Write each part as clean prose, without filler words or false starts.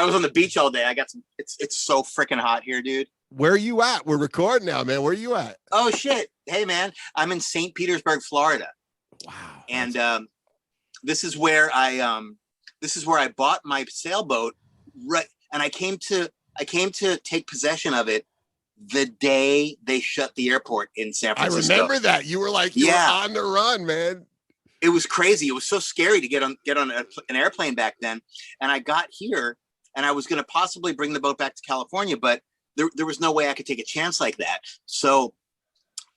I was on the beach all day. I got some. It's so freaking hot here, dude. Where are you at? We're recording now, man. Where are you at? Oh shit! Hey, man, I'm in St. Petersburg, Florida. Wow. And this is where I bought my sailboat. Right, and I came to take possession of it the day they shut the airport in San Francisco. I remember that. You were like, you were on the run, man. It was crazy. It was so scary to get on an airplane back then. And I got here and I was going to possibly bring the boat back to California, but there was no way I could take a chance like that. So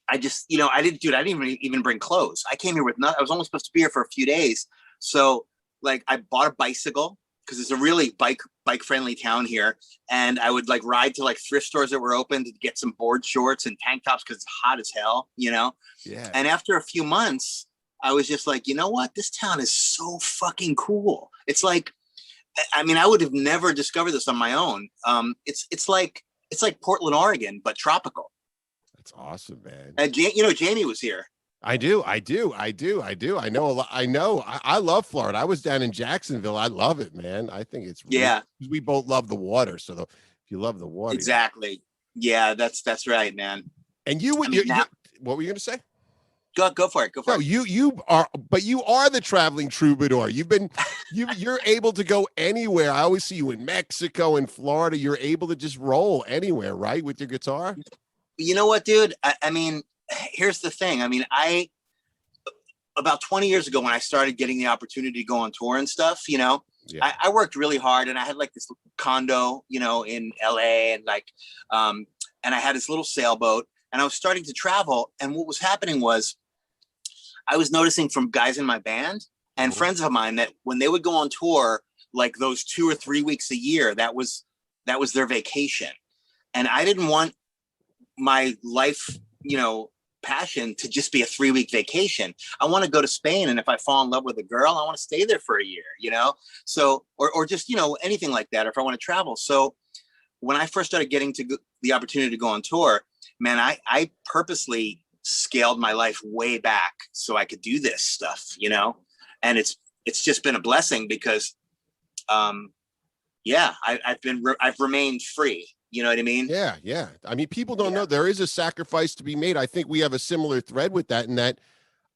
I just, I didn't even bring clothes. I came here with nothing. I was only supposed to be here for a few days. So like I bought a bicycle because it's a really bike friendly town here. And I would like ride to like thrift stores that were open to get some board shorts and tank tops because it's hot as hell, Yeah. And after a few months, I was just like, you know what? This town is so fucking cool. It's like, I mean, I would have never discovered this on my own. It's like Portland, Oregon, but tropical. That's awesome, man. And Jamie was here. I do. I know a lot. I love Florida. I was down in Jacksonville. I love it, man. I think it's we both love the water. So if you love the water, exactly. Yeah, that's right, man. And what were you going to say? Go for it. Go for it. You are the traveling troubadour. You're able to go anywhere. I always see you in Mexico and Florida. You're able to just roll anywhere, right? With your guitar. You know what, dude? I mean, here's the thing. I mean, about 20 years ago when I started getting the opportunity to go on tour and stuff, I worked really hard and I had like this condo, in LA and like, and I had this little sailboat and I was starting to travel. And what was happening was I was noticing from guys in my band and friends of mine that when they would go on tour, like those 2 or 3 weeks a year, that was their vacation. And I didn't want my life, passion to just be a 3-week vacation. I want to go to Spain. And if I fall in love with a girl, I want to stay there for a year, So, or just, anything like that, or if I want to travel. So when I first started getting to the opportunity to go on tour, man, I purposely scaled my life way back so I could do this stuff, and it's just been a blessing because, I've remained free. You know what I mean? Yeah. I mean, people don't know there is a sacrifice to be made. I think we have a similar thread with that in that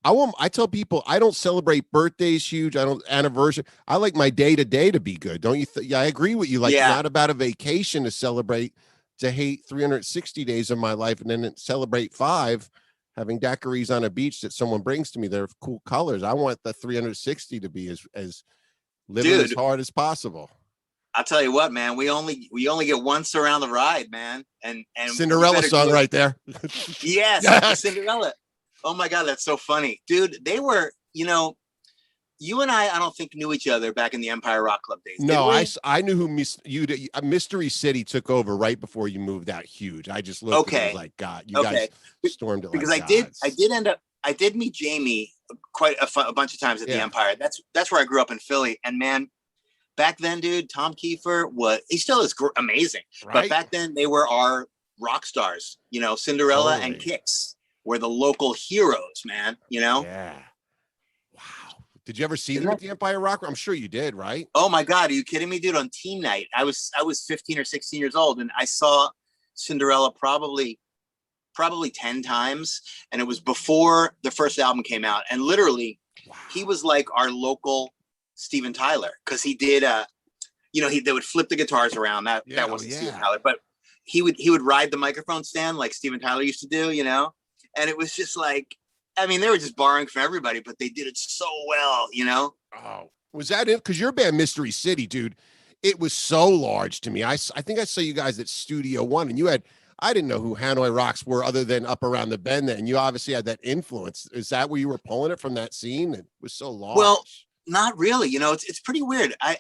I tell people I don't celebrate birthdays huge. I don't anniversary. I like my day to day to be good. Don't you? I agree with you. Like it's not about a vacation to celebrate, to hate 360 days of my life and then celebrate 5, having daiquiris on a beach that someone brings to me. They're cool colors. I want the 360 to be as living as hard as possible. I'll tell you what, man, we only get once around the ride, man. And Cinderella song right there. Yes, Cinderella. Oh my God, that's so funny. Dude, they were, you and I don't think knew each other back in the Empire Rock Club days. No, I knew who Mystery City took over right before you moved out huge. I just looked at it like, God, you guys stormed it because like I did meet Jamie quite a bunch of times at the Empire. That's where I grew up in Philly. And man, back then, dude, Tom Kiefer he still is amazing. Right? But back then they were our rock stars, Cinderella and Kix were the local heroes, man, Yeah. Wow. Did you ever see them at the Empire Rock? I'm sure you did, right? Oh my God. Are you kidding me, dude? On teen night, I was 15 or 16 years old and I saw Cinderella probably 10 times. And it was before the first album came out. And literally he was like our local Steven Tyler, because he did they would flip the guitars around. That wasn't Steven Tyler, but he would ride the microphone stand like Steven Tyler used to do, and it was just like, I mean, they were just borrowing from everybody, but they did it so well, Oh, was that it? Because your band Mystery City, dude, it was so large to me. I think I saw you guys at Studio One and I didn't know who Hanoi Rocks were other than Up Around the Bend then. You obviously had that influence. Is that where you were pulling it from, that scene? It was so large. Well, not really. It's pretty weird. My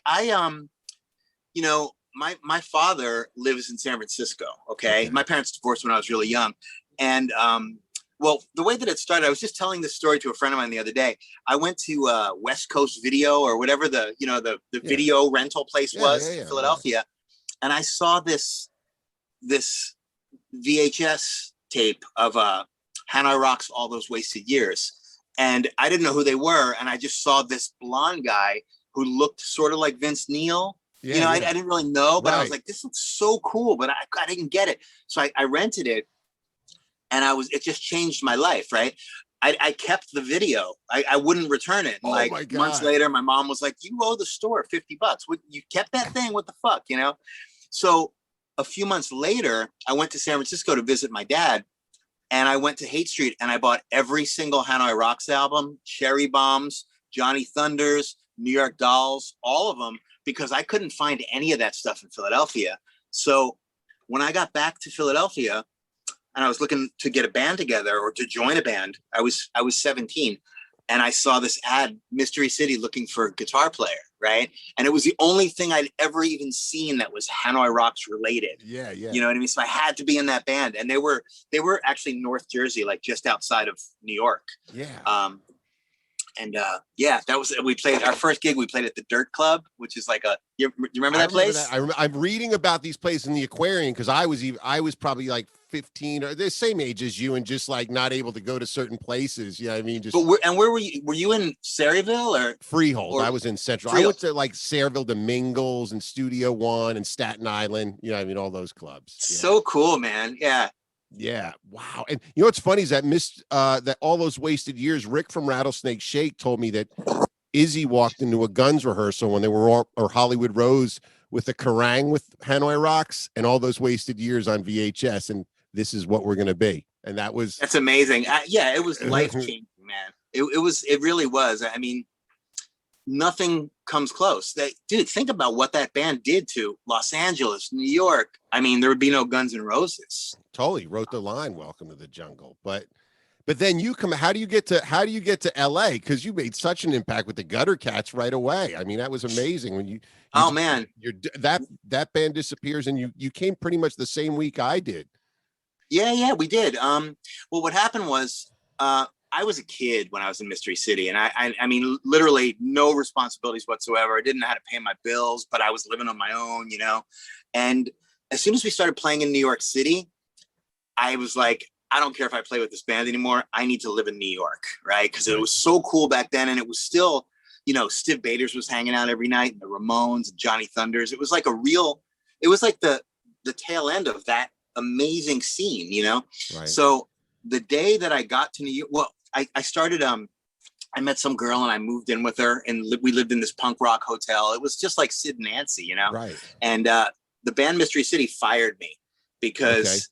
father lives in San Francisco. Okay. My parents divorced when I was really young. And, well, the way that it started, I was just telling this story to a friend of mine the other day. I went to West Coast Video or whatever the video rental place was in Philadelphia. And I saw this VHS tape of Hanoi Rocks, All Those Wasted Years. And I didn't know who they were. And I just saw this blonde guy who looked sort of like Vince Neil, You know, I didn't really know, but I was like, this looks so cool, but I didn't get it. So I rented it, and it just changed my life, right? I kept the video. I wouldn't return it. And like months later, my mom was like, you owe the store $50. You kept that thing? What the fuck, you know? So a few months later, I went to San Francisco to visit my dad, and I went to Haight Street and I bought every single Hanoi Rocks album, Cherry Bombs, Johnny Thunders, New York Dolls, all of them, because I couldn't find any of that stuff in Philadelphia. So when I got back to Philadelphia and I was looking to get a band together or to join a band, I was 17, and I saw this ad, Mystery City looking for a guitar player, right? And it was the only thing I'd ever even seen that was Hanoi Rocks related. Yeah. You know what I mean? So I had to be in that band, and they were actually North Jersey, like just outside of New York. Yeah. That was, we played our first gig. We played at the Dirt Club, which is like you remember that place? I'm reading about these places in the Aquarium because I was probably like 15 or the same age as you, and just like not able to go to certain places. Yeah, I mean, just. But where were you? Were you in Sayreville or Freehold? I was in Central. Freehold. I went to like Sayreville, to Mingles and Studio One and Staten Island. You know, I mean, all those clubs. Yeah. So cool, man. Yeah. Yeah. Wow. And you know what's funny is that that all those wasted years, Rick from Rattlesnake Shake told me that Izzy walked into a Guns rehearsal when they were or Hollywood Rose with a Kerrang with Hanoi Rocks and all those wasted years on VHS, and this is what we're going to be. And that's amazing. It was life-changing, man. It really was. I mean, nothing comes close. Dude, think about what that band did to Los Angeles, New York. I mean, there would be no Guns N' Roses. Totally wrote the line, "Welcome to the Jungle." But then you come. How do you get to LA? Because you made such an impact with the Guttercats right away. I mean, that was amazing when you man, that band disappears, and you came pretty much the same week I did. Yeah, we did. Well, what happened was, I was a kid when I was in Mystery City, and I mean, literally no responsibilities whatsoever. I didn't know how to pay my bills, but I was living on my own, you know. And as soon as we started playing in New York City, I was like, I don't care if I play with this band anymore. I need to live in New York, right? Because it was so cool back then, and it was still, you know, Stiv Bators was hanging out every night, and the Ramones, and Johnny Thunders. It was like the tail end of that amazing scene, you know. Right. So the day that I got to New York, well, I started I met some girl and I moved in with her, and we lived in this punk rock hotel. It was just like Sid and Nancy, you know. Right. And the band Mystery City fired me because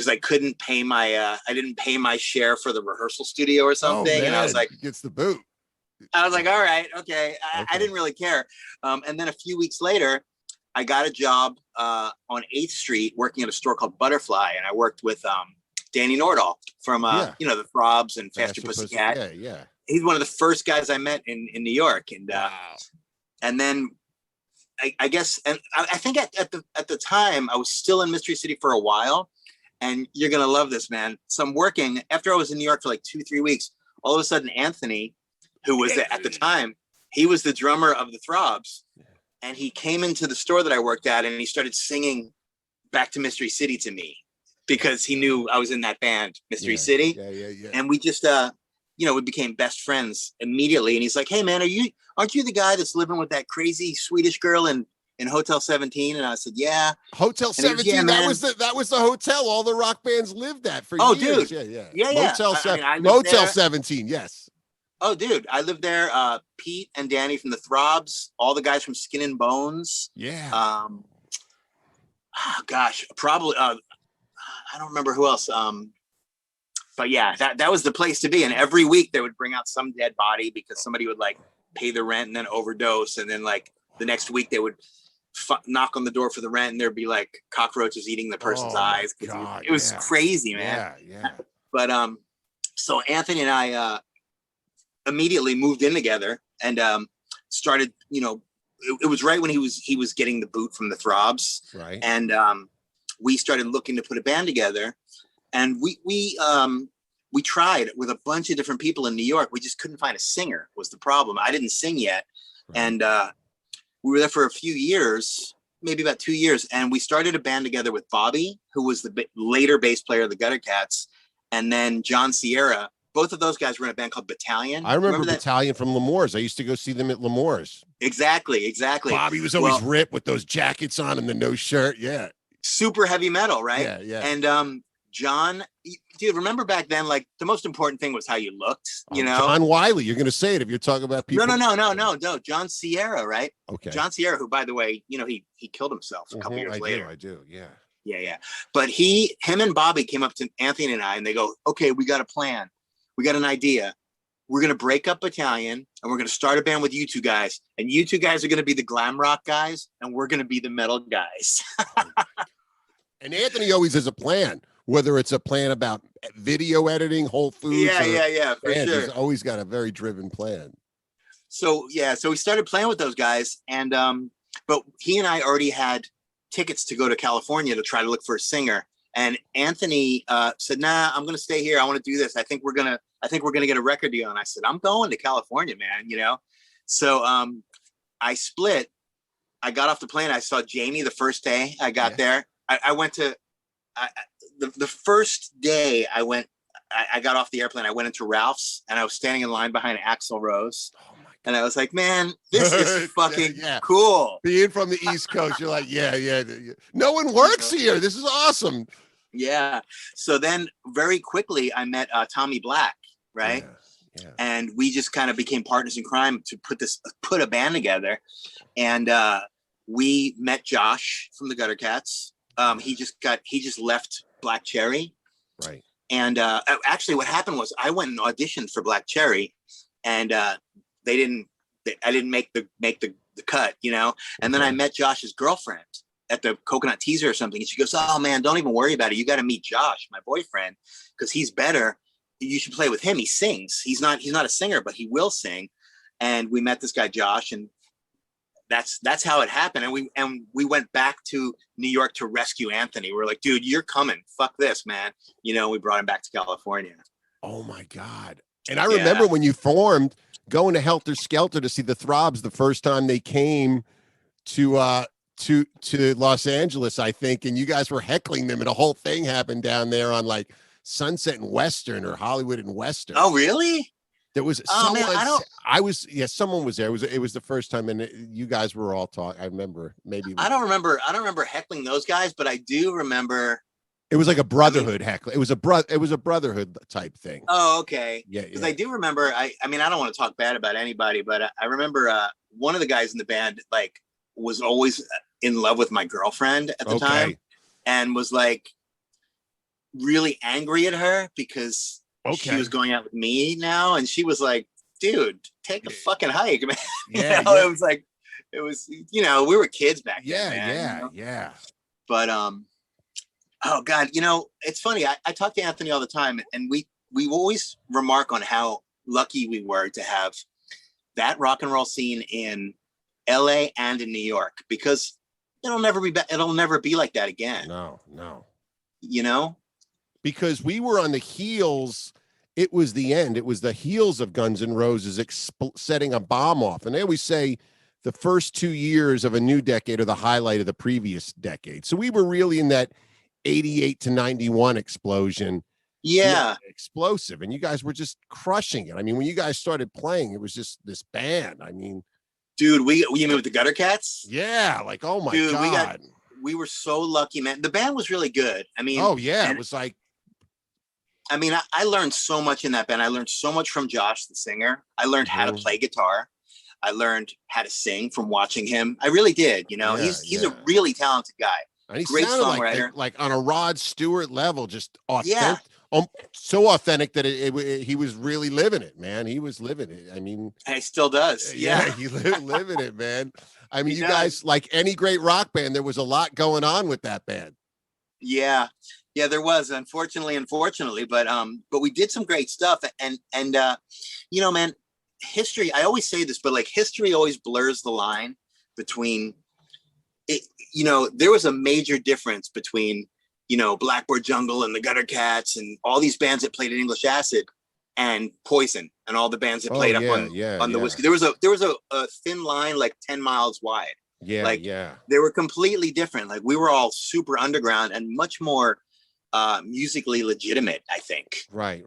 I couldn't pay I didn't pay my share for the rehearsal studio or something. And I was like, gets the boot. I was like, all right, okay. I didn't really care. And then a few weeks later, I got a job on 8th Street working at a store called Butterfly, and I worked with Danny Nordahl from you know, the Throbs and Faster Pussycat. Yeah. He's one of the first guys I met in New York, and and then I guess, and I think at the time I was still in Mystery City for a while, and you're gonna love this, man. So I'm working after I was in New York for like 2-3 weeks. All of a sudden, Anthony, who was at the time, he was the drummer of the Throbs. And he came into the store that I worked at, and he started singing Back to Mystery City to me because he knew I was in that band, Mystery City. Yeah. And we just, you know, we became best friends immediately. And he's like, hey, man, aren't you the guy that's living with that crazy Swedish girl in Hotel 17? And I said, yeah. Hotel 17, that was the hotel all the rock bands lived at for years. Dude. Yeah. Motel 17, yes. Oh, dude, I lived there. Pete and Danny from the Throbs, all the guys from Skin and Bones. Yeah. Probably. I don't remember who else. But yeah, that was the place to be. And every week they would bring out some dead body because somebody would like pay the rent and then overdose. And then like the next week they would knock on the door for the rent, and there'd be like cockroaches eating the person's eyes. It was crazy, man. Yeah. But so Anthony and I immediately moved in together and started, you know, it was right when he was getting the boot from the Throbs, right? And we started looking to put a band together, and we tried with a bunch of different people in New York. We just couldn't find a singer was the problem. I didn't sing yet. Right. And we were there for a few years, maybe about 2 years, and we started a band together with Bobby, who was the later bass player of the Guttercats, and then John Sierra, both of those guys were in a band called Battalion. I remember Battalion from L'Amour's. I used to go see them at L'Amour's. Exactly. Bobby was always ripped with those jackets on and the no shirt. Yeah. Super heavy metal, right? Yeah, yeah. And John, dude, remember back then, like the most important thing was how you looked, you know? John Wiley, you're going to say it if you're talking about people. No. John Sierra, right? Okay. John Sierra, who, by the way, you know, he killed himself a couple years later. I do. Yeah. Yeah. But him and Bobby came up to Anthony and I, and they go, okay, we got a plan. We got an idea. We're going to break up Battalion and we're going to start a band with you two guys. And you two guys are going to be the glam rock guys and we're going to be the metal guys. And Anthony always has a plan, whether it's a plan about video editing, Whole Foods. Yeah, for sure. He's always got a very driven plan. So we started playing with those guys. And, but he and I already had tickets to go to California to try to look for a singer. And Anthony said, nah, I'm going to stay here. I want to do this. I think we're going to get a record deal. And I said, I'm going to California, man, you know? So I split. I got off the plane. I saw Jamie the first day I got there. I went to the first day I got off the airplane. I went into Ralph's and I was standing in line behind Axl Rose. Oh my God. And I was like, man, this is fucking cool. Being from the East Coast, you're like, yeah. No one works here. This is awesome. Yeah. So then very quickly I met Tommy Black, right? Yeah. And we just kind of became partners in crime to put a band together. And we met Josh from the Guttercats. He just left Black Cherry. Right. And actually what happened was I went and auditioned for Black Cherry and I didn't make the cut, you know? And then I met Josh's girlfriend at the Coconut Teaser or something. And she goes, oh man, don't even worry about it. You got to meet Josh, my boyfriend, because he's better. You should play with him. He sings. He's not a singer, but he will sing. And we met this guy, Josh, and that's how it happened. And we went back to New York to rescue Anthony. We're like, dude, you're coming. Fuck this, man. You know, we brought him back to California. Oh my God. And I remember when you formed, going to Helter Skelter to see the Throbs the first time they came to Los Angeles, I think, and you guys were heckling them, and a whole thing happened down there on like Sunset and Western or Hollywood and Western. Oh, really? There was someone. Man, someone was there. It was the first time, and you guys were all talking. I remember maybe. I don't remember heckling those guys, but I do remember. It was like a brotherhood heckle. It was a brotherhood type thing. Oh, okay. Yeah. Because I do remember. I mean, I don't want to talk bad about anybody, but I remember one of the guys in the band like was always in love with my girlfriend at the time, and was like really angry at her because she was going out with me now, and she was like, "Dude, take a fucking hike, man." Yeah, it was you know, we were kids back then. Yeah. You know? But oh God, you know, it's funny. I talk to Anthony all the time, and we always remark on how lucky we were to have that rock and roll scene in LA and in New York, because it'll never be like that again. No. You know? Because we were on the heels. It was the end. It was the heels of Guns N' Roses setting a bomb off. And they always say the first 2 years of a new decade are the highlight of the previous decade. So we were really in that 88 to 91 explosion. Yeah. Explosive. And you guys were just crushing it. I mean, when you guys started playing, it was just this band. I mean, dude, you mean with the Guttercats? Yeah. Like, oh my God. We were so lucky, man. The band was really good. I mean, oh yeah. It was like, I mean, I learned so much in that band. I learned so much from Josh, the singer. I learned how to play guitar. I learned how to sing from watching him. I really did. You know, he's a really talented guy. And he great songwriter. Like on a Rod Stewart level, just authentic. So authentic that he was really living it, man. He was living it. I mean, and he still does. Yeah, he living it, man. I mean, you guys, like any great rock band, there was a lot going on with that band. Yeah, there was, unfortunately, but we did some great stuff, and you know, man, history. I always say this, but like history always blurs the line between it. You know, there was a major difference between, you know, Blackboard Jungle and the Guttercats and all these bands that played in English Acid and Poison and all the bands that played on the whiskey. There was a thin line like 10 miles wide. Yeah. They were completely different. Like we were all super underground and much more musically legitimate, I think. Right.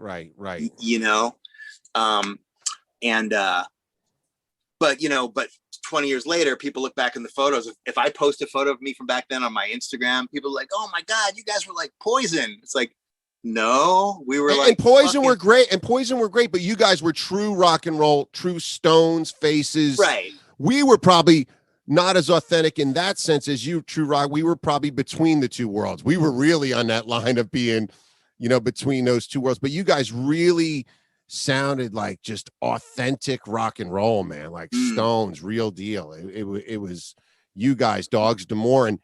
You know, and but 20 years later, people look back in the photos. If I post a photo of me from back then on my Instagram, people are like, "Oh my God, you guys were like Poison." It's like, no, we were and Poison were great, but you guys were true rock and roll, true Stones faces. Right. We were probably not as authentic in that sense as you, true rock. We were probably between the two worlds. We were really on that line of being, between those two worlds. But you guys really sounded like just authentic rock and roll, man, like Stones, real deal. It was you guys, Dogs D'Amour, and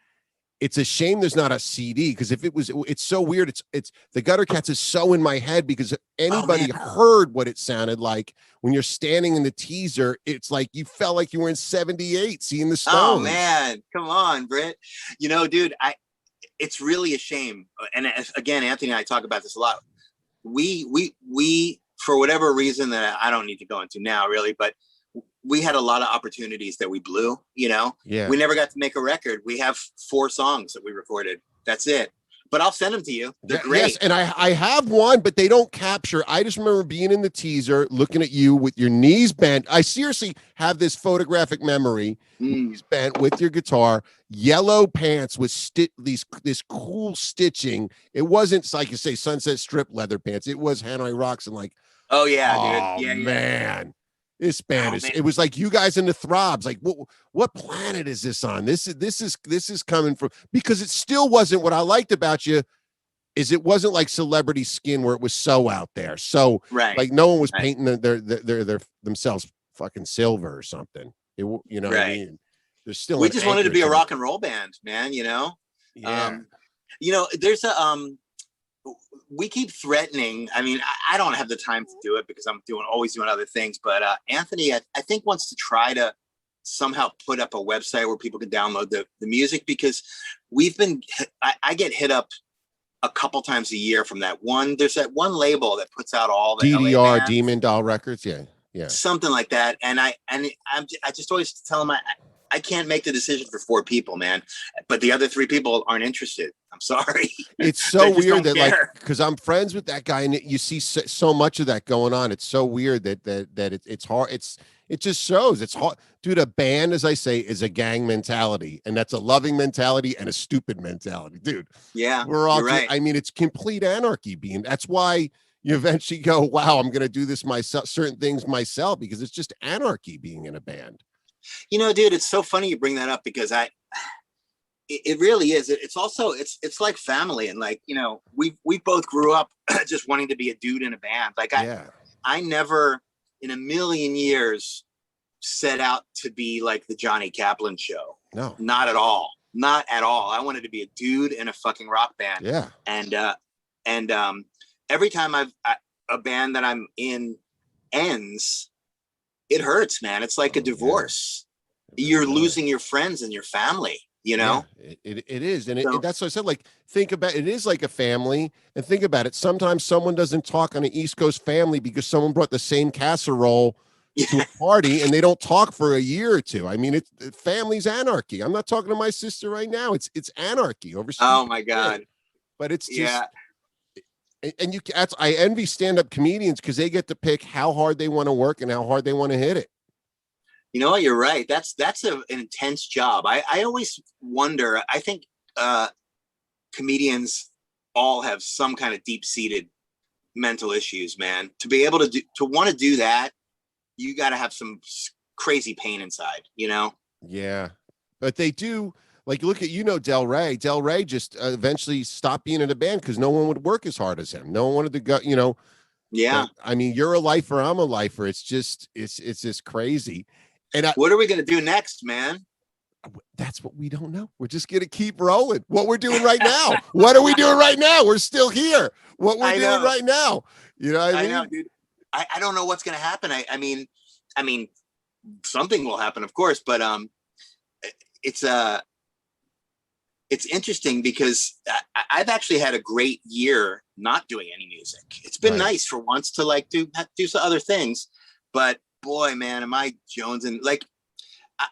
it's a shame there's not a CD, because if it was, it's so weird. It's the Guttercats is so in my head, because if anybody heard what it sounded like when you're standing in the teaser, it's like you felt like you were in 78 seeing the Stones. Oh man, come on, Britt. Dude, it's really a shame. And again, Anthony and I talk about this a lot. We for whatever reason that I don't need to go into now, really, but we had a lot of opportunities that we blew, Yeah. We never got to make a record. We have 4 songs that we recorded. That's it. But I'll send them to you. They're great. Yes, and I have one, but they don't capture. I just remember being in the teaser, looking at you with your knees bent. I seriously have this photographic memory. Knees bent with your guitar, yellow pants with this cool stitching. It wasn't, like you say, Sunset Strip leather pants. It was Hanoi Rocks, and like, oh yeah, dude. Yeah, man. This band is. It was like you guys in the Throbs. Like, what planet is this on? This is coming from, because it still wasn't. What I liked about you is it wasn't like Celebrity Skin, where it was so out there. So like no one was painting their themselves fucking silver or something. What I mean? There's still. We just wanted to be a rock and roll band, man. Yeah. There's we keep threatening. I mean, I don't have the time to do it because I'm always doing other things. But Anthony, I think, wants to try to somehow put up a website where people can download the music, because I get hit up a couple times a year from there's that one label that puts out all the DDR, Demon Doll Records. Yeah. Something like that. And I just always tell them I can't make the decision for 4 people, man. But the other 3 people aren't interested. I'm sorry. It's so weird that care. Like, because I'm friends with that guy, and you see so much of that going on. It's so weird that it's hard. It just shows it's hard, dude. A band, as I say, is a gang mentality, and that's a loving mentality and a stupid mentality, dude. Yeah, we're all. Right. I mean, it's complete anarchy. That's why you eventually go, wow, I'm going to do this myself, certain things myself, because it's just anarchy being in a band. Dude, it's so funny you bring that up, because it really is. It's also, it's like family. And like, we both grew up just wanting to be a dude in a band. Like I never in a million years set out to be like the Jonny Kaplan show. No, not at all. Not at all. I wanted to be a dude in a fucking rock band. Yeah. And every time a band that I'm in ends, it hurts, man. It's like a divorce. You're losing your friends and your family, Yeah, it is. And that's what I said. Like, think about it. It is like a family. And think about it. Sometimes someone doesn't talk on an East Coast family because someone brought the same casserole to a party, and they don't talk for a year or two. I mean, family's anarchy. I'm not talking to my sister right now. It's anarchy over. Oh my God. But it's just, and I envy stand-up comedians, because they get to pick how hard they want to work and how hard they want to hit it. You know what? You're right. That's an intense job. I always wonder. I think comedians all have some kind of deep-seated mental issues, man. To be able to want to do that, you got to have some crazy pain inside, Yeah, but they do. Like, look at, Del Rey. Del Rey just eventually stopped being in a band because no one would work as hard as him. No one wanted to go, Yeah. But, I mean, you're a lifer. I'm a lifer. It's just crazy. And what are we going to do next, man? That's what we don't know. We're just going to keep rolling. What we're doing right now. What are we doing right now? We're still here. What we're doing right now. You know what I mean? I know, dude. I don't know what's going to happen. I mean, something will happen, of course, but it's interesting because I've actually had a great year not doing any music. It's been nice for once to like do some other things, but boy, man, am I jonesing. Like,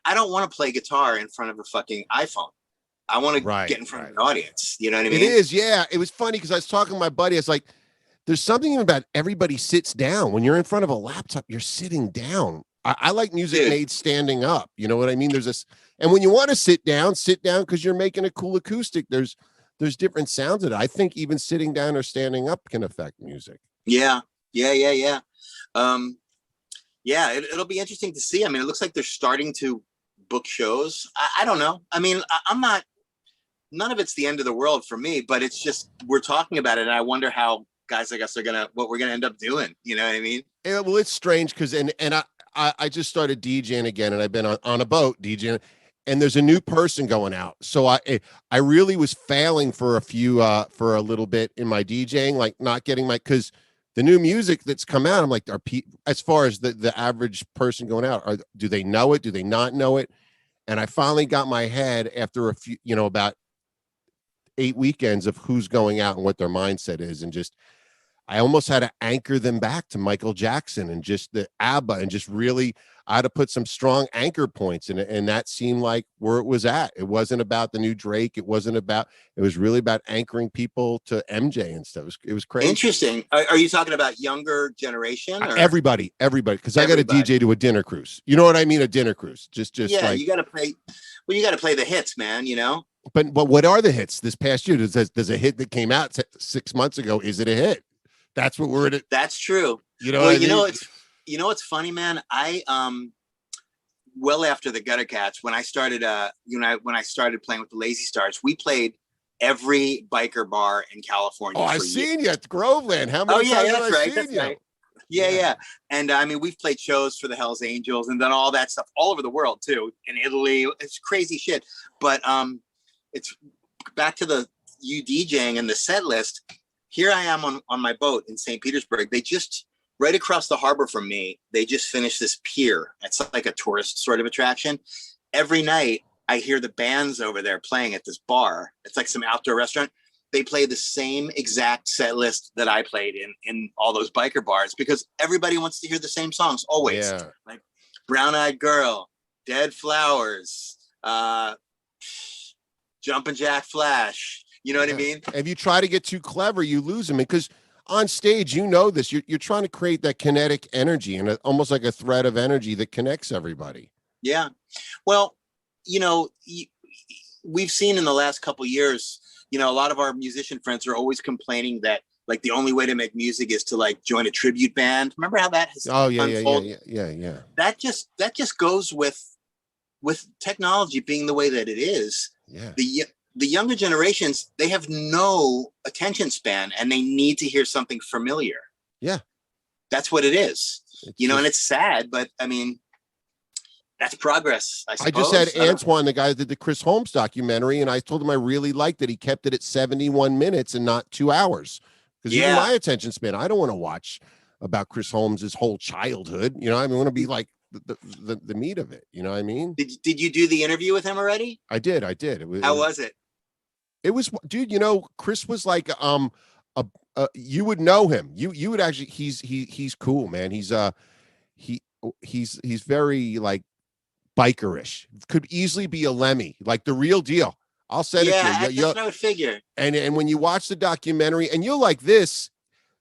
I don't want to play guitar in front of a fucking iPhone. I want to get in front of an audience. You know what I mean? It is. Yeah. It was funny because I was talking to my buddy. I was like, there's something about everybody sits down. When you're in front of a laptop, you're sitting down. I like music made standing up. You know what I mean? There's this, and when you want to sit down because you're making a cool acoustic. There's different sounds of it. I think even sitting down or standing up can affect music. Yeah. It'll be interesting to see. I mean, it looks like they're starting to book shows. I don't know. I mean, I'm not, none of it's the end of the world for me, but it's just, we're talking about it. And I wonder how guys like us are what we're going to end up doing. You know what I mean? Yeah, well, it's strange because, and I just started DJing again, and I've been on a boat DJing, and there's a new person going out. So I really was failing for a little bit in my DJing, like not getting because the new music that's come out, I'm like, as far as the average person going out, do they know it? Do they not know it? And I finally got my head after a few, about 8 weekends of who's going out and what their mindset is, and just I almost had to anchor them back to Michael Jackson and just the ABBA, and just really I had to put some strong anchor points in it, and that seemed like where it was at. It wasn't about the new Drake. It was really about anchoring people to MJ and stuff. It was crazy. Interesting. Are you talking about younger generation? Or? Everybody, because I got a DJ to a dinner cruise. You know what I mean? A dinner cruise. Just yeah, like, you got to play. Well, you got to play the hits, man. But what are the hits this past year? There's a hit that came out 6 months ago. Is it a hit? That's what we're at. That's true. Well, it's funny, man. I well after the Guttercats, when I started when I started playing with the Lazy Stars, we played every biker bar in California. Oh, I've seen you at Groveland. How many times have I seen you? Right. Yeah. And I mean, we've played shows for the Hells Angels and done all that stuff all over the world too. In Italy, it's crazy shit. But it's back to you DJing and the set list. Here I am on my boat in St. Petersburg. They just, right across the harbor from me, they just finished this pier. It's like a tourist sort of attraction. Every night I hear the bands over there playing at this bar. It's like some outdoor restaurant. They play the same exact set list that I played in all those biker bars, because everybody wants to hear the same songs always. Yeah. Like Brown Eyed Girl, Dead Flowers, Jumpin' Jack Flash. You know what I mean? If you try to get too clever, you lose them, because on stage, this, you're trying to create that kinetic energy and almost like a thread of energy that connects everybody. Yeah. Well, we've seen in the last couple of years, a lot of our musician friends are always complaining that like the only way to make music is to like join a tribute band. Remember how that has unfolded? Yeah. That just goes with technology being the way that it is. Yeah. The younger generations, they have no attention span and they need to hear something familiar. Yeah. That's what it is. And it's sad, but I mean, that's progress, I suppose. I just had Antoine, the guy that did the Chris Holmes documentary, and I told him I really liked that he kept it at 71 minutes and not 2 hours. Because even my attention span, I don't want to watch about Chris Holmes' whole childhood. I want to be like the meat of it. You know what I mean? Did you do the interview with him already? I did. How was it? It was, dude, Chris was like, you would know him. You would actually, he's cool, man. He's very like bikerish. Could easily be a Lemmy, like the real deal. I'll send it to you. That's what I would figure. And when you watch the documentary, and you'll like this,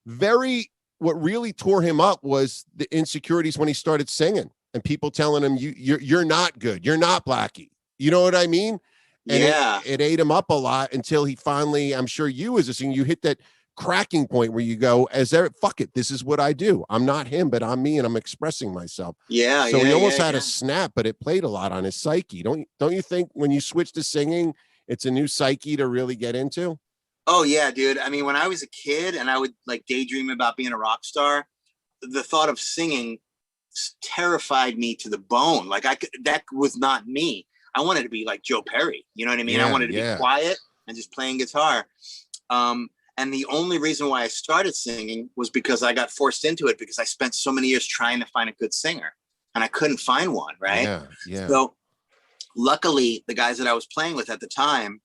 what really tore him up was the insecurities when he started singing and people telling him, you're not good. You're not Blackie. You know what I mean? And it ate him up a lot until he finally, I'm sure you as a singer, you hit that cracking point where you go, fuck it, this is what I do. I'm not him, but I'm me, and I'm expressing myself. Yeah. So he almost had a snap, but it played a lot on his psyche. Don't you think when you switch to singing, it's a new psyche to really get into? Oh yeah, dude. I mean, when I was a kid and I would like daydream about being a rock star, the thought of singing terrified me to the bone. Like that was not me. I wanted to be like Joe Perry. You know what I mean? I wanted to be quiet and just playing guitar. And the only reason why I started singing was because I got forced into it, because I spent so many years trying to find a good singer and I couldn't find one. Right. Yeah. So luckily the guys that I was playing with at the time,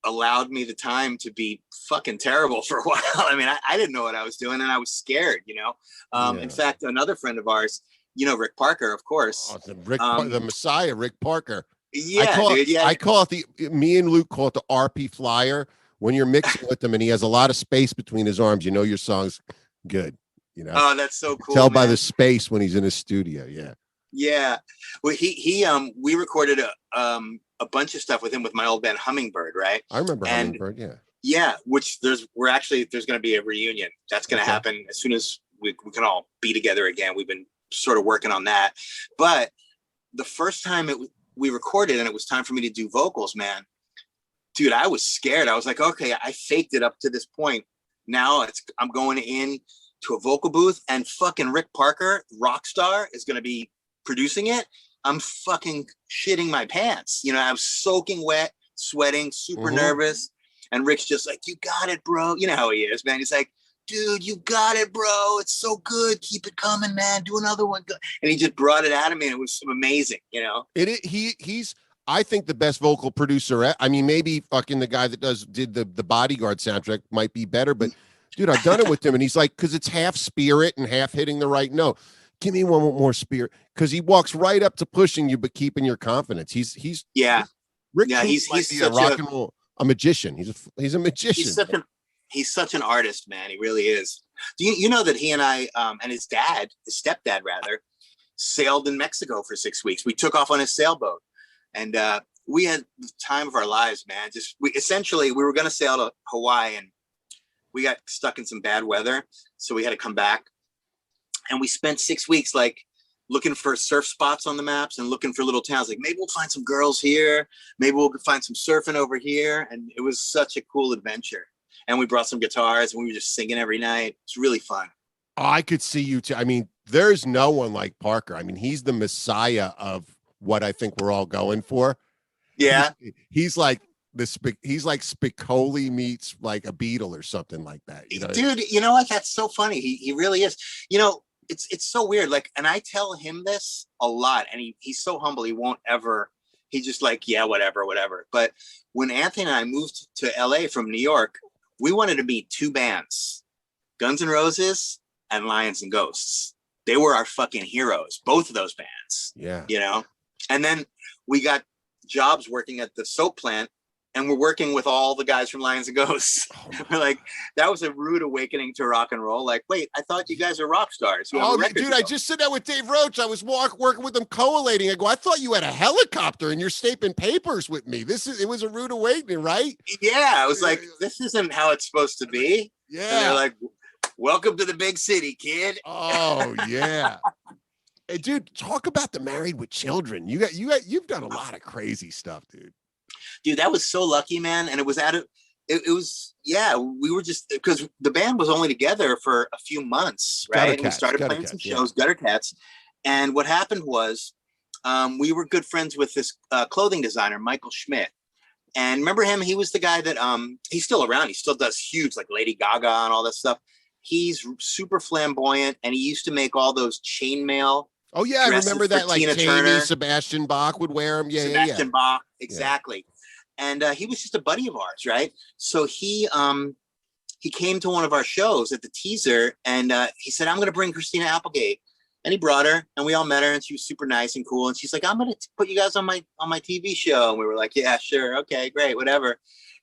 allowed me the time to be fucking terrible for a while. I mean, I didn't know what I was doing and I was scared, In fact, another friend of ours, Rick Parker, of course. The Messiah, Rick Parker. Yeah, dude. Yeah. I call it me and Luke call it the RP flyer. When you're mixing with him and he has a lot of space between his arms, you know your song's good. You know. Oh, that's so cool. Tell man. by the space when he's in his studio. Yeah. Yeah. Well, we recorded a bunch of stuff with him with my old band Hummingbird, right? I remember Hummingbird. Yeah. Yeah. Which there's going to be a reunion. That's going to happen as soon as we can all be together again. We've been sort of working on that. But the first time we recorded and it was time for me to do vocals, man, dude, I was scared. I was like, okay, I faked it up to this point. Now I'm going in to a vocal booth and fucking Rick Parker, rock star, is going to be producing it. I'm fucking shitting my pants. You know, I was soaking wet, sweating, super nervous. And Rick's just like, you got it, bro. You know how he is, man. He's like, dude, you got it, bro. It's so good. Keep it coming, man. Do another one. And he just brought it out of me. And it was amazing, you know? He's I think the best vocal producer. I mean, maybe fucking the guy that did the Bodyguard soundtrack might be better, but dude, I've done it with him, and he's like, because it's half spirit and half hitting the right note. Give me one more spirit, because he walks right up to pushing you, but keeping your confidence. He's Rick. Yeah, he's a rock and roll, a magician. He's a magician. He's such an artist, man. He really is. Do you know that he and I and his stepdad rather, sailed in Mexico for 6 weeks. We took off on his sailboat. And we had the time of our lives, man. We were going to sail to Hawaii, and we got stuck in some bad weather. So we had to come back. And we spent 6 weeks like looking for surf spots on the maps and looking for little towns. Like, maybe we'll find some girls here. Maybe we'll find some surfing over here. And it was such a cool adventure. And we brought some guitars and we were just singing every night. It's really fun. Oh, I could see you too. I mean, there's no one like Parker. I mean, he's the messiah of what I think we're all going for. Yeah. He's like Spicoli meets like a Beatle or something like that. You know? Dude, you know what? That's so funny. He really is. You know, it's so weird. Like, and I tell him this a lot, and he's so humble. He won't ever, he's just like, yeah, whatever. But when Anthony and I moved to LA from New York, we wanted to meet two bands, Guns N' Roses and Lions and Ghosts. They were our fucking heroes, both of those bands. Yeah. You know? And then we got jobs working at the soap plant, and we're working with all the guys from Lions and Ghosts. We're like, that was a rude awakening to rock and roll. Like, wait, I thought you guys are rock stars. Dude, I just said that with Dave Roach. I was working with them collating. I go, I thought you had a helicopter and you're stapling papers with me. It was a rude awakening, right? Yeah, I was like, this isn't how it's supposed to be. Yeah. And they're like, welcome to the big city, kid. Oh yeah. Hey, dude, talk about the Married with Children. You've done a lot of crazy stuff, dude. Dude, that was so lucky, man. And it was we were just, because the band was only together for a few months, right? And we started playing some shows, Guttercats. And what happened was we were good friends with this clothing designer, Michael Schmidt. And remember him? He was the guy that he's still around. He still does huge, like Lady Gaga and all that stuff. He's super flamboyant, and he used to make all those chainmail. Oh yeah, I remember that. Like Tammy, Sebastian Bach would wear them. Yeah, Sebastian Bach, exactly. Yeah. And he was just a buddy of ours, right? So he came to one of our shows at the Teaser, and he said, "I'm going to bring Christina Applegate." And he brought her, and we all met her, and she was super nice and cool. And she's like, "I'm going to put you guys on my TV show." And we were like, "Yeah, sure, okay, great, whatever."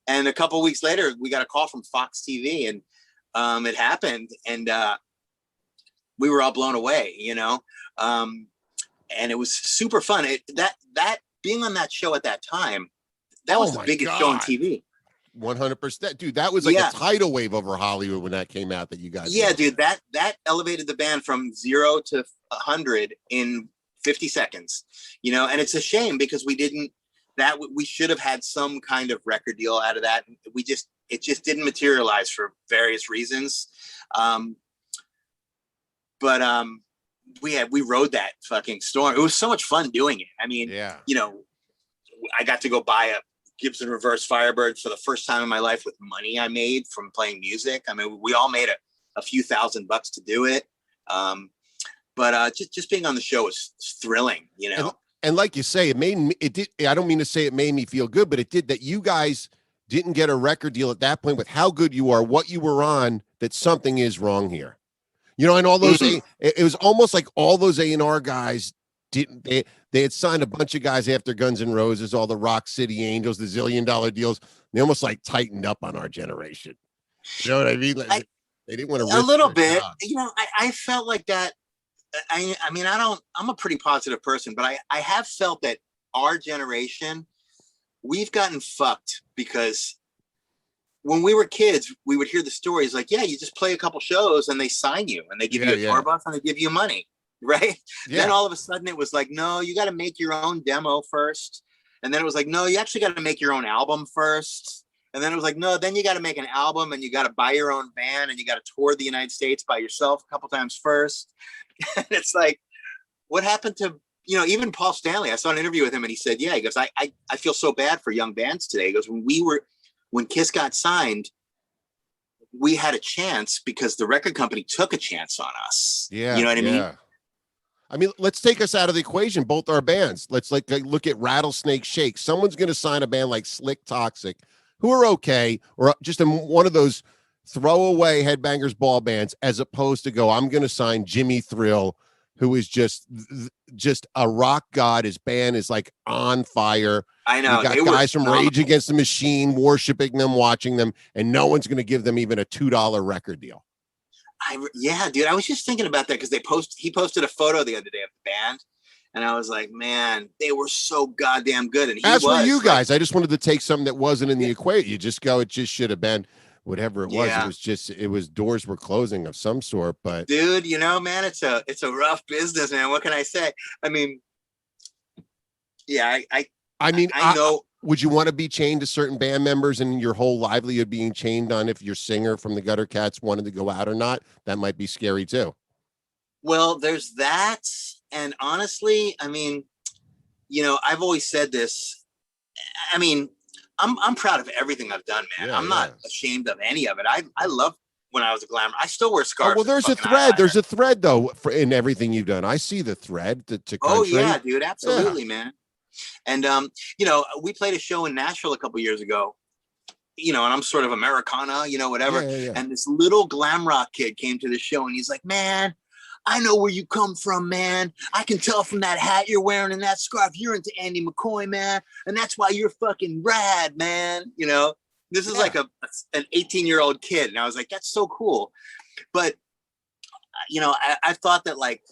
And a couple of weeks later, we got a call from Fox TV, and it happened, and we were all blown away, you know. And it was super fun. That being on that show at that time, that was the biggest show on TV. 100%, dude. That was like a tidal wave over Hollywood when that came out. That you guys, dude. That elevated the band from 0 to 100 in 50 seconds. You know, and it's a shame because we should have had some kind of record deal out of that. It just didn't materialize for various reasons. But we rode that fucking storm. It was so much fun doing it. I mean, you know, I got to go buy a Gibson Reverse Firebird for the first time in my life with money I made from playing music. I mean, we all made a few $1,000 to do it. But just being on the show was thrilling, you know. And like you say, it did. I don't mean to say it made me feel good, but it did that you guys didn't get a record deal at that point with how good you are, what you were on, that something is wrong here. You know, and all those, it was almost like all those A&R guys didn't. They had signed a bunch of guys after Guns N' Roses, all the Rock City Angels, the $1 zillion deals. They almost like tightened up on our generation. You know what I mean? Like, they didn't want to risk a little their bit. job. You know, I felt like that. I mean, I'm a pretty positive person, but I have felt that our generation, we've gotten fucked because when we were kids, we would hear the stories like, yeah, you just play a couple shows and they sign you and they give you a tour bus and they give you money, right? Yeah. Then all of a sudden it was like, no, you got to make your own demo first. And then it was like, no, you actually got to make your own album first. And then it was like, no, then you got to make an album and you got to buy your own van and you got to tour the United States by yourself a couple times first. And it's like, what happened to, you know, even Paul Stanley? I saw an interview with him and he said, yeah, he goes, I feel so bad for young bands today. He goes, when Kiss got signed, we had a chance because the record company took a chance on us. Yeah. You know what I mean? I mean, let's take us out of the equation, both our bands. Let's like look at Rattlesnake Shake. Someone's going to sign a band like Slick Toxic, who are okay, or just in one of those throwaway Headbangers Ball bands, as opposed to go, I'm going to sign Jimmy Thrill, who is just a rock god. His band is like on fire. I know. You got guys from Rage Against the Machine worshiping them, watching them, and no one's going to give them even a $2 record deal. Yeah, dude. I was just thinking about that because he posted a photo the other day of the band, and I was like, man, they were so goddamn good. And as were you guys. I just wanted to take something that wasn't in the equation. You just go, it just should have been whatever it was. It was doors were closing of some sort. But dude, you know, man, it's a rough business, man. What can I say? I mean, yeah, I know. Would you want to be chained to certain band members and your whole livelihood being chained on if your singer from the Guttercats wanted to go out or not? That might be scary too. Well, there's that. And honestly, I mean, you know, I've always said this. I mean, I'm proud of everything I've done, man. I'm not ashamed of any of it. I love when I was a glamour. I still wear scarves. Well, there's a thread. There's a thread though in everything you've done. I see the thread to country. Oh yeah, dude. Absolutely, man. And, you know, we played a show in Nashville a couple years ago, you know, and I'm sort of Americana, you know, whatever. And this little glam rock kid came to the show and he's like, man, I know where you come from, man. I can tell from that hat you're wearing and that scarf, you're into Andy McCoy, man. And that's why you're fucking rad, man. You know, this is like an 18-year-old kid. And I was like, that's so cool. But, you know, I thought that like,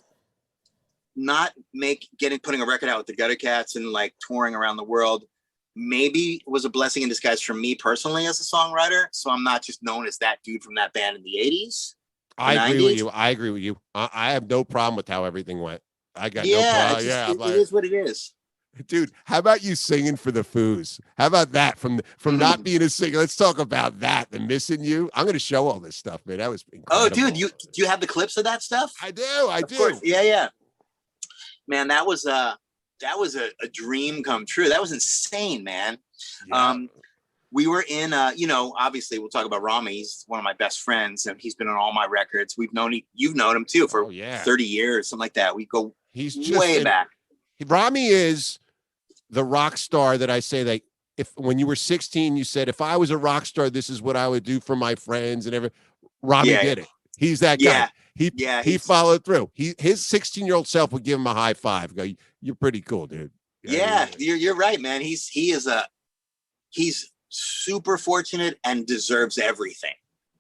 not putting a record out with the Guttercats and like touring around the world maybe was a blessing in disguise for me personally as a songwriter. So I'm not just known as that dude from that band in the 80s. I agree with you. I have no problem with how everything went. I got no problem. It is what it is. Dude, how about you singing for the Foos? How about that from not being a singer? Let's talk about that. The Missing You. I'm going to show all this stuff, man. That was incredible. Oh, dude, do you have the clips of that stuff? I do. Of course. Yeah. Man, that was a dream come true. That was insane, man. Yeah. We were in, you know, obviously we'll talk about Rami. He's one of my best friends and he's been on all my records. You've known him too for 30 years, something like that. We go way back. Rami is the rock star that I say that when you were 16, you said, if I was a rock star, this is what I would do for my friends and everything. Rami did it. He's that guy. He followed through. His 16-year-old self would give him a high five. Go, you're pretty cool, dude. You're right, man. He's super fortunate and deserves everything.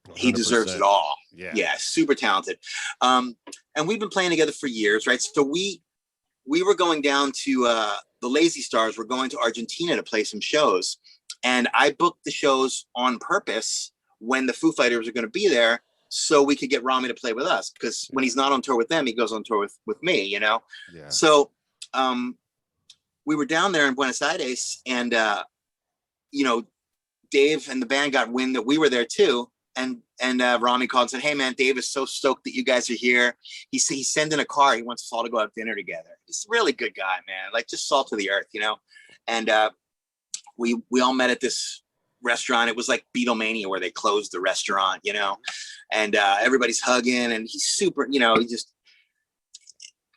100%. He deserves it all. Yeah, super talented. And we've been playing together for years, right? So we were going down to the Lazy Stars. We're going to Argentina to play some shows, and I booked the shows on purpose when the Foo Fighters are going to be there, so we could get Rami to play with us. Because when he's not on tour with them, he goes on tour with me, you know? Yeah. So we were down there in Buenos Aires and, you know, Dave and the band got wind that we were there too. And Rami called and said, hey man, Dave is so stoked that you guys are here. He's sending a car. He wants us all to go have dinner together. He's a really good guy, man. Like just salt of the earth, you know? And we all met at this restaurant. It was like Beatlemania where they closed the restaurant, you know, and everybody's hugging and he's super, you know, he's just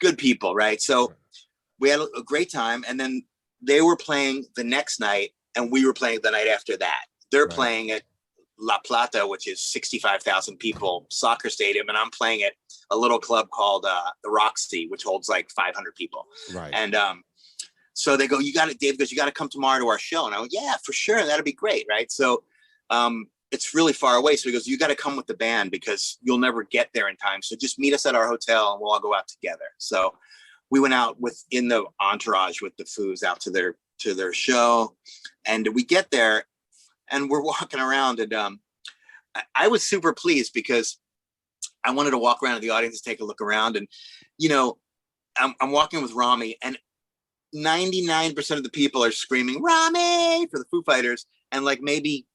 good people. Right. So we had a great time. And then they were playing the next night and we were playing the night after that. They're playing at La Plata, which is 65,000 people soccer stadium, and I'm playing at a little club called the Roxy, which holds like 500 people. Right. And so they go, Dave goes, you got to come tomorrow to our show. And I go, yeah, for sure. That'd be great. Right. So it's really far away. So he goes, you got to come with the band because you'll never get there in time. So just meet us at our hotel and we'll all go out together. So we went out in the entourage with the Foos out to their show. And we get there and we're walking around, and I was super pleased because I wanted to walk around in the audience and take a look around. And, I'm walking with Rami, and 99% of the people are screaming Rami for the Foo Fighters, and like maybe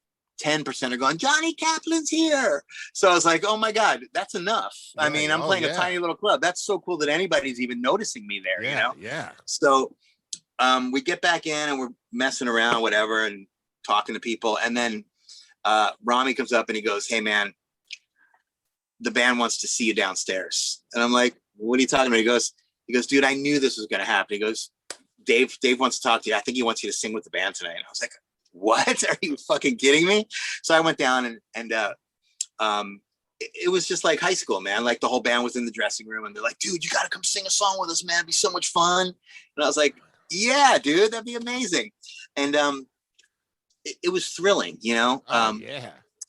10% are going, Jonny Kaplan's here. So I was like, oh my God, that's enough. Yeah, I mean, I'm playing a tiny little club. That's so cool that anybody's even noticing me there, Yeah. So we get back in and we're messing around, whatever, and talking to people. And then Rami comes up and he goes, hey man, the band wants to see you downstairs. And I'm like, what are you talking about? He goes, dude, I knew this was going to happen. He goes, Dave wants to talk to you. I think he wants you to sing with the band tonight. And I was like, what? Are you fucking kidding me? So I went down and it was just like high school, man. Like the whole band was in the dressing room and they're like, dude, you got to come sing a song with us, man. It'd be so much fun. And I was like, yeah, dude, that'd be amazing. And it was thrilling,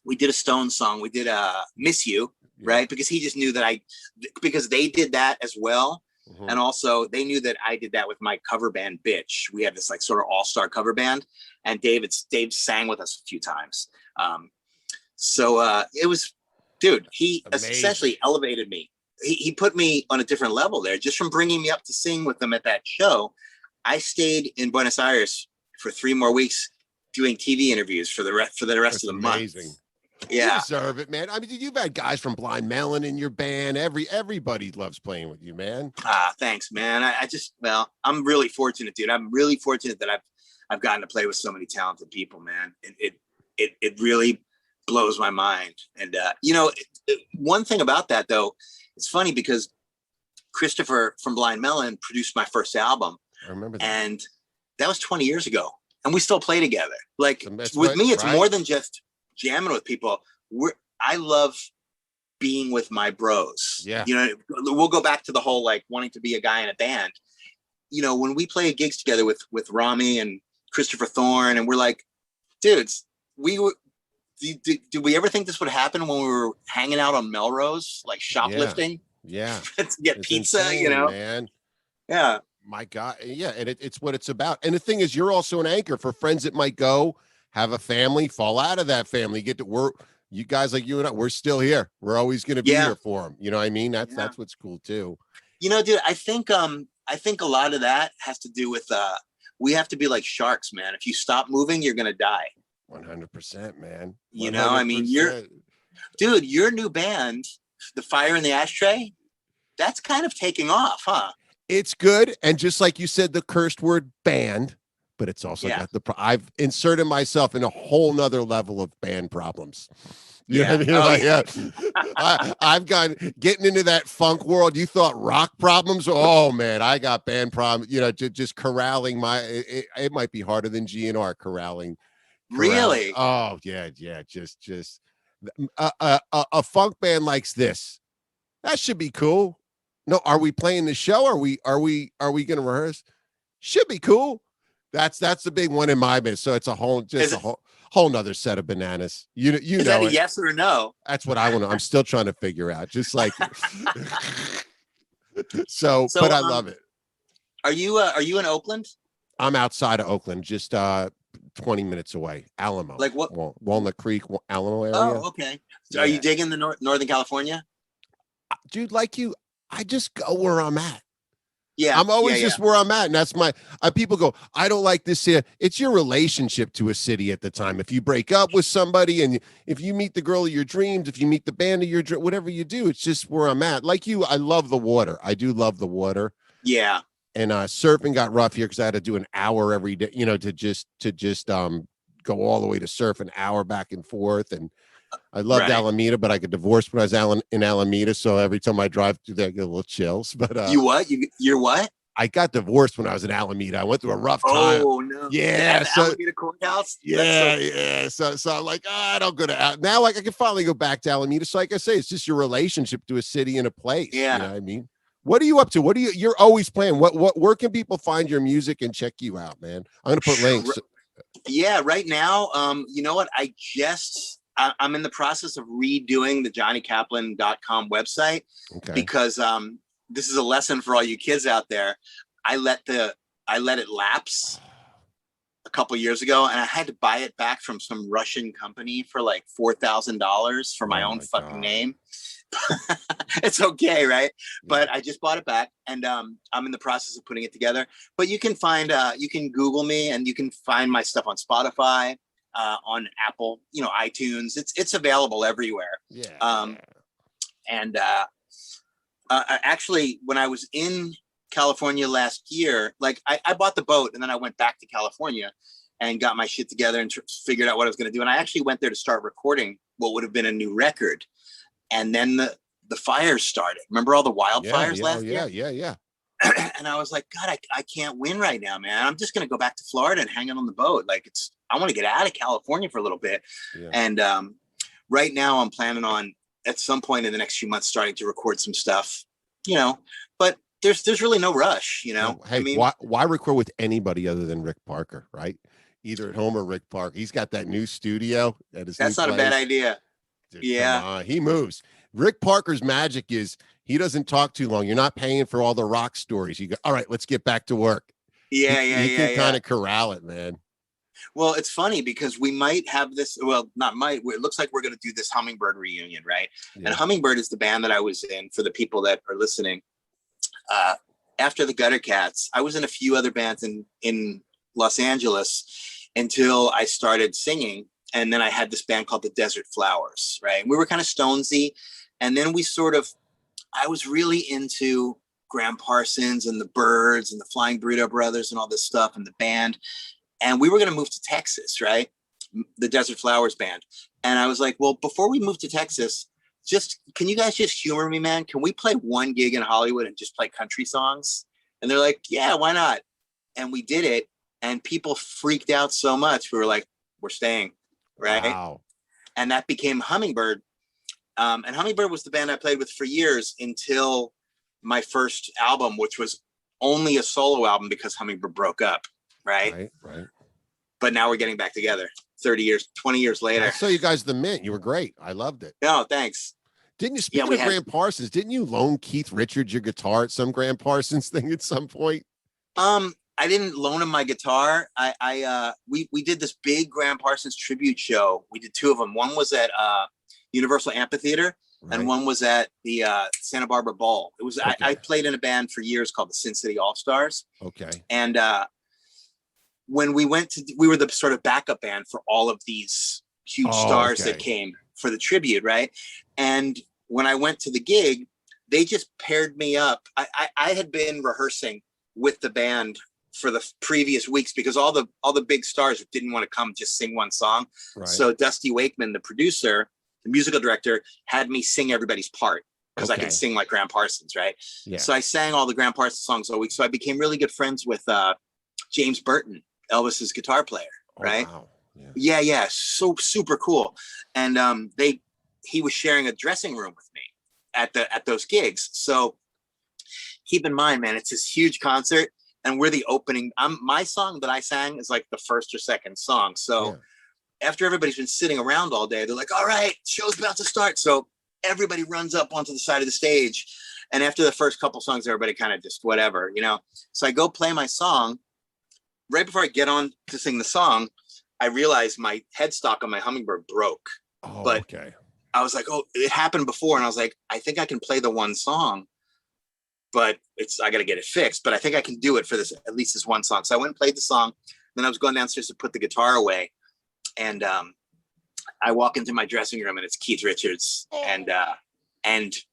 We did a Stones song. We did Miss You, right? Because he just knew that because they did that as well. Mm-hmm. And also they knew that I did that with my cover band, Bitch. We had this like sort of all-star cover band, and Dave sang with us a few times. So it was, dude, he essentially elevated me. He put me on a different level there just from bringing me up to sing with them at that show. I stayed in Buenos Aires for 3 more weeks doing TV interviews for the rest of the month. Yeah, you deserve it, man. I mean, you've had guys from Blind Melon in your band. Everybody loves playing with you, man. Thanks, man. I'm really fortunate, dude. I'm really fortunate that I've gotten to play with so many talented people, man. It really blows my mind. And one thing about that though, it's funny because Christopher from Blind Melon produced my first album. I remember that. And that was 20 years ago, and we still play together. Like with me, it's more than just jamming with people. I love being with my bros. Yeah. We'll go back to the whole like wanting to be a guy in a band. When we play gigs together with Rami and Christopher Thorne, and we're like, dudes, did we ever think this would happen when we were hanging out on Melrose, like shoplifting? Yeah. To get it's pizza, insane, man. Yeah. My God. Yeah. And it's what it's about. And the thing is, you're also an anchor for friends that might go have a family, fall out of that family, get to work. You guys like you and I, we're still here. We're always going to be here for them. You know what I mean? That's what's cool too. Dude, I think a lot of that has to do with, we have to be like sharks, man. If you stop moving, you're going to die. 100%, man. 100%. I mean, your new band, The Fire in the Ashtray, that's kind of taking off, huh? It's good. And just like you said, the cursed word band, but it's also got I've inserted myself in a whole nother level of band problems. You know what I mean? I've gone getting into that funk world. You thought rock problems? Oh man, I got band problems. Just corralling it might be harder than GNR corralling. Really? Oh yeah. Just a funk band likes this. That should be cool. No, are we playing the show? Are we going to rehearse? Should be cool. That's the big one in my band. So it's a whole nother set of bananas. Is that a yes or a no? That's what I want to. I'm still trying to figure out. Just like so, but I love it. Are you in Oakland? I'm outside of Oakland, just 20 minutes away. Alamo. Like what? Walnut Creek, Alamo area. Oh, okay. So are you digging the Northern California? Dude, like you, I just go where I'm at. Yeah, I'm always just where I'm at. And that's my, people go, I don't like this here. It's your relationship to a city at the time. If you break up with somebody and if you meet the girl of your dreams, if you meet the band of your dreams, whatever you do, it's just where I'm at. Like you, I love the water. I do love the water. Yeah. And surfing got rough here because I had to do an hour every day, to just go all the way to surf an hour back and forth. And I loved Alameda, but I got divorced when I was in Alameda. So every time I drive through there, I get a little chills. But you what? You're what? I got divorced when I was in Alameda. I went through a rough time. Oh no. Yeah. At the So Alameda Courthouse? yeah. So I'm like, I don't go to now. Like I can finally go back to Alameda. So like I say, it's just your relationship to a city and a place. Yeah. You know what I mean? What are you up to? You're always playing. Where can people find your music and check you out, man? I'm gonna put links. Yeah, right now, you know what? I'm in the process of redoing the JonnyKaplan.com website because this is a lesson for all you kids out there. I let it lapse a couple years ago, and I had to buy it back from some Russian company for like $4,000 for my own fucking name. It's okay, right? But I just bought it back, and I'm in the process of putting it together. But you can Google me, and you can find my stuff on Spotify, on Apple, iTunes. It's available everywhere. And actually, when I was in California last year, like I bought the boat, and then I went back to California and got my shit together and figured out what I was going to do. And I actually went there to start recording what would have been a new record. And then the fires started. Remember all the wildfires last year? Yeah. And I was like, God, I can't win right now, man. I'm just going to go back to Florida and hang out on the boat. Like I want to get out of California for a little bit. Yeah. And right now I'm planning on at some point in the next few months starting to record some stuff, but there's really no rush, Hey, I mean, why record with anybody other than Rick Parker, right? Either at home or Rick Parker. He's got that new studio at his That's not a bad idea. Dude, yeah, he moves. Rick Parker's magic is he doesn't talk too long. You're not paying for all the rock stories. You go, all right, let's get back to work. He can kind of corral it, man. Well, it's funny because we might have this. Well, not might. It looks like we're going to do this Hummingbird reunion, right? Yeah. And Hummingbird is the band that I was in. For the people that are listening, after the Guttercats, I was in a few other bands in Los Angeles until I started singing. And then I had this band called the Desert Flowers, right? We were kind of Stonesy. And then I was really into Graham Parsons and the Byrds and the Flying Burrito Brothers and all this stuff and the band. And we were going to move to Texas, right? The Desert Flowers band. And I was like, well, before we move to Texas, can you guys just humor me, man? Can we play one gig in Hollywood and just play country songs? And they're like, yeah, why not? And we did it. And people freaked out so much. We were like, we're staying. Right. Wow. And that became Hummingbird. And Hummingbird was the band I played with for years until my first album, which was only a solo album because Hummingbird broke up. Right. But now we're getting back together 20 years later. I saw you guys the Mint. You were great. I loved it. No, thanks. Didn't you, speaking of Graham Parsons, didn't you loan Keith Richards your guitar at some Graham Parsons thing at some point? I didn't loan him my guitar. We did this big Graham Parsons tribute show. We did two of them. One was at Universal Amphitheater, and one was at the Santa Barbara Ball. It was I played in a band for years called the Sin City All Stars. Okay. And when we were the sort of backup band for all of these huge stars that came for the tribute, right? And when I went to the gig, they just paired me up. I had been rehearsing with the band for the previous weeks because all the big stars didn't want to come just sing one song. Right. So Dusty Wakeman, the producer, the musical director, had me sing everybody's part because I could sing like Graham Parsons, right? Yeah. So I sang all the Graham Parsons songs all week. So I became really good friends with James Burton, Elvis's guitar player, right? Wow. Yeah. So super cool. And he was sharing a dressing room with me at those gigs. So keep in mind, man, it's this huge concert. And we're the opening. My song that I sang is like the first or second song. So after everybody's been sitting around all day, they're like, all right, show's about to start. So everybody runs up onto the side of the stage. And after the first couple songs, everybody kind of just whatever, So I go play my song. Right before I get on to sing the song, I realized my headstock on my Hummingbird broke. But I was like, it happened before. And I was like, I think I can play the one song. But I got to get it fixed. But I think I can do it for at least this one song. So I went and played the song. Then I was going downstairs to put the guitar away. And I walk into my dressing room and it's Keith Richards and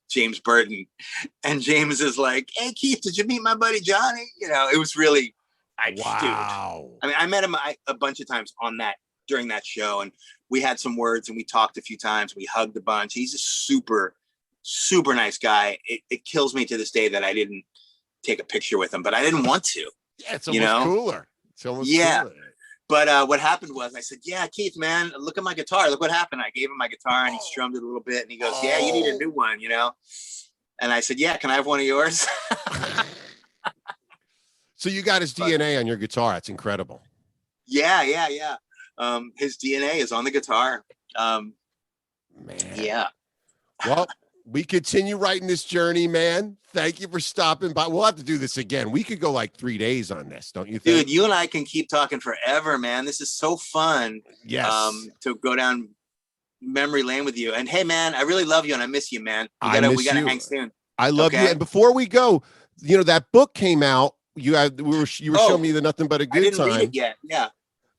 James Burton. And James is like, hey, Keith, did you meet my buddy Jonny? It was really, wow. Dude. I mean, I met him a bunch of times during that show. And we had some words and we talked a few times. We hugged a bunch. He's a super, super nice guy. It kills me to this day that I didn't take a picture with him, but I didn't want to. Yeah, it's almost cooler. It's almost cooler. But what happened was I said, yeah, Keith, man, look at my guitar. Look what happened. I gave him my guitar and he strummed it a little bit and he goes, yeah, you need a new one, And I said, yeah, can I have one of yours? So you got his DNA on your guitar. That's incredible. Yeah. His DNA is on the guitar. Man. Yeah. Well, we continue writing this journey, man. Thank you for stopping by. We'll have to do this again. We could go like 3 days on this, don't you think? Dude, you and I can keep talking forever, man. This is so fun. Yes. To go down memory lane with you. And hey, man, I really love you and I miss you, man. We gotta hang soon. I love you. And before we go, that book came out. You were showing me the Nothing But a Good Time. I didn't read it yet. Yeah.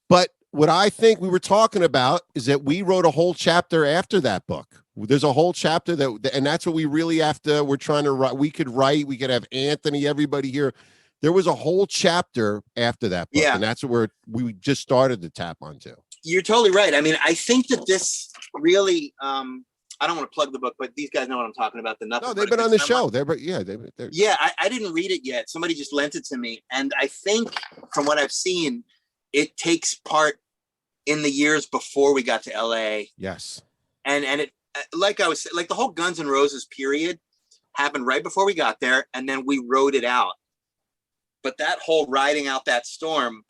But what I think we were talking about is that we wrote a whole chapter after that book. There's a whole chapter and that's what we really we're trying to write. We could have Anthony, everybody here. There was a whole chapter after that book. Yeah. And that's where we just started to tap onto. You're totally right. I mean, I think that this really, I don't want to plug the book, but these guys know what I'm talking about. No, they've been on the show. I didn't read it yet. Somebody just lent it to me. And I think from what I've seen, it takes part in the years before we got to LA. Yes. And it, like I was like the whole Guns N' Roses period happened right before we got there. And then we rode it out. But that whole riding out that storm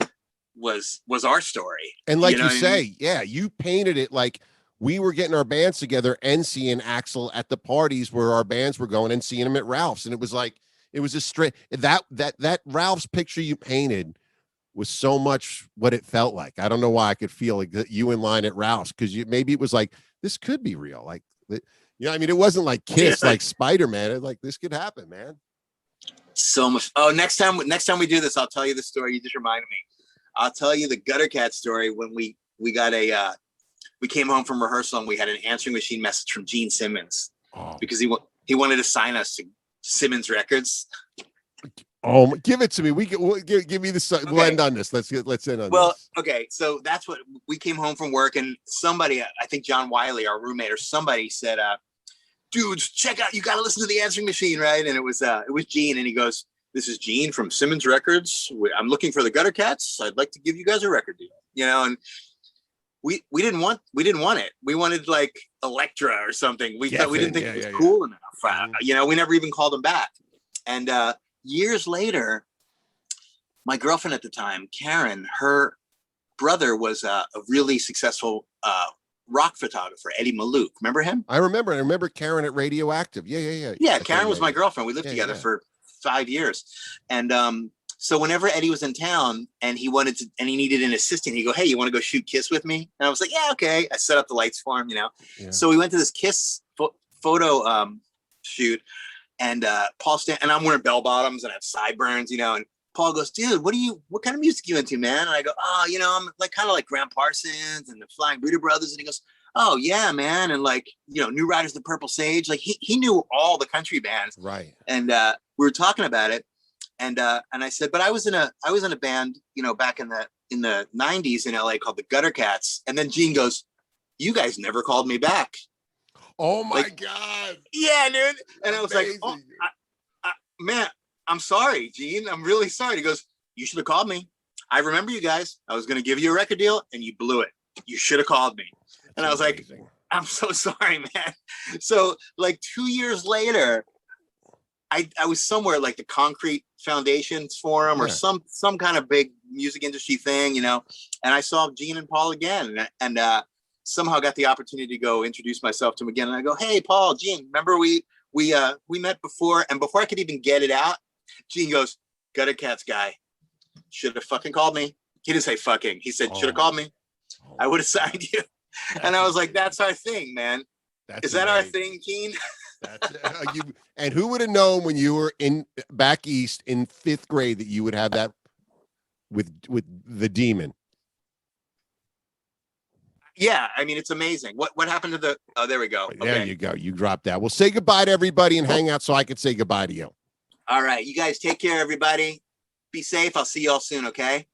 was our story. And like you say, you painted it like we were getting our bands together and seeing Axl at the parties where our bands were going and seeing him at Ralph's. And it was like, it was a straight that Ralph's picture you painted was so much what it felt like. I don't know why I could feel like you in line at Ralph's, because maybe it was like, this could be real. Like, I mean, it wasn't like Kiss, like Spider-Man. It like, this could happen, man. So much. Oh, next time we do this, I'll tell you the story. You just reminded me. I'll tell you the Guttercats story when we got we came home from rehearsal and we had an answering machine message from Gene Simmons because he wanted to sign us to Simmons Records. Oh, give it to me. Give me the. Okay. We'll end on this. Let's end on this. Well, okay. So that's what we came home from work, and somebody, I think John Wiley, our roommate, or somebody said, "Dudes, check out. You got to listen to the answering machine, right?" And it was Gene, and he goes, "This is Gene from Simmons Records. I'm looking for the Guttercats. I'd like to give you guys a record deal." And we didn't want it. We wanted like Elektra or something. We didn't think it was cool enough. We never even called him back, and. Years later, my girlfriend at the time, Karen, her brother was a really successful rock photographer, Eddie Malouk. Remember him? I remember Karen at Radioactive. Yeah. Yeah, Karen was my girlfriend. We lived together for 5 years. And so whenever Eddie was in town and he needed an assistant, he'd go, "Hey, you want to go shoot Kiss with me?" And I was like, "Yeah, okay." I set up the lights for him, Yeah. So we went to this Kiss photo shoot. And Paul and I'm wearing bell bottoms and I have sideburns, And Paul goes, "Dude, what kind of music you into, man?" And I go, "Oh, I'm like kind of like Graham Parsons and the Flying Burrito Brothers." And he goes, "Oh yeah, man." And like, New Riders, the Purple Sage. Like he knew all the country bands. Right. And we were talking about it. And I said, "But I was in a band, back in the 90s in LA called the Guttercats." And then Gene goes, "You guys never called me back." Oh my God. Yeah, dude. And I was like, "Oh, man, I'm sorry, Gene. I'm really sorry." He goes, "You should have called me. I remember you guys. I was going to give you a record deal and you blew it. You should have called me." And I was amazing. Like, "I'm so sorry, man." So like 2 years later, I was somewhere like the Concrete Foundations Forum or some kind of big music industry thing, and I saw Gene and Paul again and somehow got the opportunity to go introduce myself to him again. And I go, "Hey, Paul, Gene, remember we met before?" And before I could even get it out, Gene goes, "Guttercats guy, should have fucking called me." He didn't say fucking. He said, "Should have called me. I would have signed you." And I was like, "That's our thing, man." Is that our thing, Gene? And who would have known when you were back east in 5th grade that you would have that with the Demon? Yeah, I mean, it's amazing. What happened to there we go. Okay. There you go. You dropped that. Well, say goodbye to everybody and hang out so I could say goodbye to you. All right. You guys take care, everybody. Be safe. I'll see y'all soon, okay?